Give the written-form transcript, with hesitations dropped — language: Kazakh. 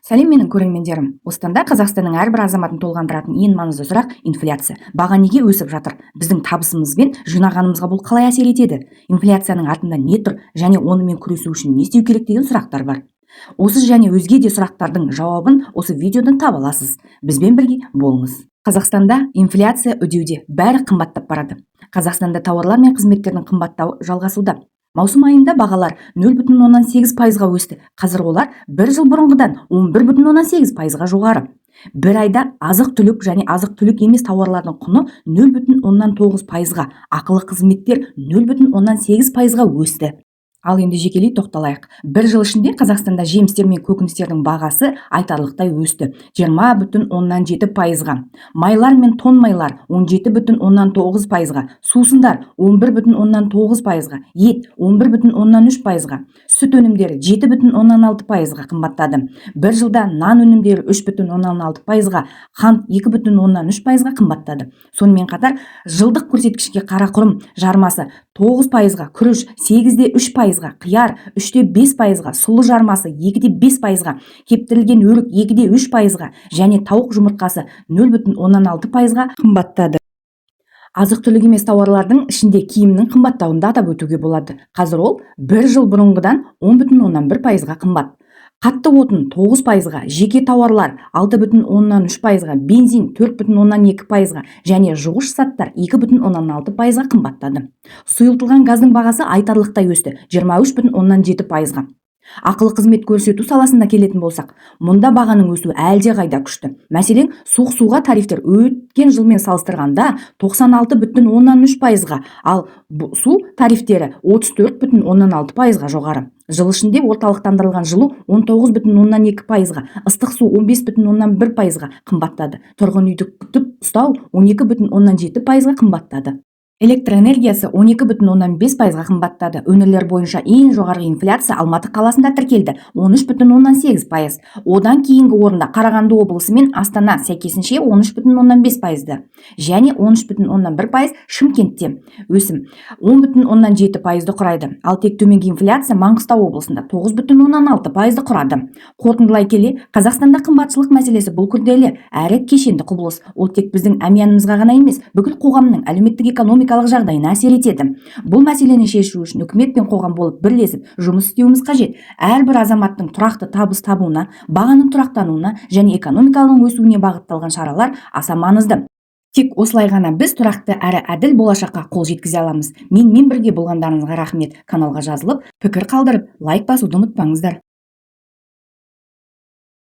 Сәлем менің көрермендерім. Осында Қазақстанның әрбір азаматын толғандыратын ең маңызды сұрақ инфляция. Баға неге өсіп жатыр? Біздің табысымыз бен жинағанымызға бұл қалай әсер етеді? Инфляцияның артында не тұр және онымен күресу үшін не істеу керек деген сұрақтар бар. Осы және өзге де сұрақтардың жауабын осы видеодан таба аласыз. Бізбен бірге болыңыз. Қазақстанда инфляция үдеуде, бәрі қымбаттап барады. Қазақстанда тауарлар мен қызметтердің қымбаттауы жалғасуда. Маусым айында бағалар 0,8%-ға өсті. Қазір олар бір жыл бұрынғыдан 11,8%-ға жоғары. Bir айда азық-түлік және азық-түлік емес тауарлардың құны 0,9%-ға, ақылы қызметтер 0,8%-ға өсті. Ал енді жекелей тоқталайық. Bir жыл ішінде Қазақстанда жемістер мен көкөністердің бағасы айтарлықтай өсті, 20,7%-ға. Майлар мен тон майлар 17,9%-ға, сусындар 11,9%-ға, ет 11,3%-ға, сүт өнімдері 7,6%-ға қымбаттады. Bir жылда нан өнімдері 3,6%-ға, қант 2,3%-ға қымбаттады. Сонымен қатар, жылдық көрсеткішке қарақұрым жармасы 9%-ға, күріш 8,3%-ға, қияр 3,5%-ға, сұлы жармасы 2,5%-ға, кептірілген өрік 2,3%-ға және тауық жұмыртқасы 0,6%-ға қымбаттады. Азық-түлік емес тауарлардың ішінде киімнің қымбаттауын да атап өтуге болады. Қазір ол бір жыл бұрынғыдан 10,1%-ға қымбат. Қатты отын 9%-ға, жеке тауарлар 6,3%-ға, бензин 4,2%-ға және жуғыш заттар 2,6%-ға қымбаттады. Сұйылтылған газдың бағасы айтарлықтай өсті, 23,7%-ға. Ақылы қызмет көрсету саласында келетін болсақ, мұнда бағаның өсуі әлде қайда күшті. Мәселен, суға тарифтер өткен жылмен салыстырғанда 96,3%-ға, ал су тарифтері 34,6%-ға жоғары. Жыл ішінде орталықтандырылған жылу 19,2%-ға, ыстық су 15,1%-ға қымбаттады. Тұрғын үйді күтіп ұстау 12,7%-ға қымбаттады. Электроэнергиясы 12,5%-ға қымбаттады. Өңірлер бойынша ең жоғары инфляция Алматы қаласында тіркелді, 13,8%. Одан кейінгі орында Қарағанды облысы мен Астана сәйкесінше 13,5%-ды және 13,1% Шымкентте. Өсім 10,7%-ды құрайды. Ал тек төменгі инфляция Маңғыстау облысында 9,6%-ды құрады. Қорытындылай келе, Қазақстанда қымбатшылық мәселесі бұл күрделі әрі кешенді құбылыс. Ол тек біздің әмиянымызға ғана емес, бүкіл қоғамның әлеуметтік экономикалық жағдайына әсер етеді. Бұл мәселені шешу үшін үкімет пен қоғам болып бірлесіп жұмыс істеуіміз қажет. Әрбір азаматтың тұрақты табыс табуына, бағаның тұрақтануына және экономиканың өсуіне бағытталған шаралар аса маңызды. Тек осылай ғана біз тұрақты әрі әділ болашаққа қол жеткізе аламыз. Менімен бірге болғандарыңызға рахмет. Каналға жазылып, пікір қалдырып, лайк басуды ұмытпаңыздар.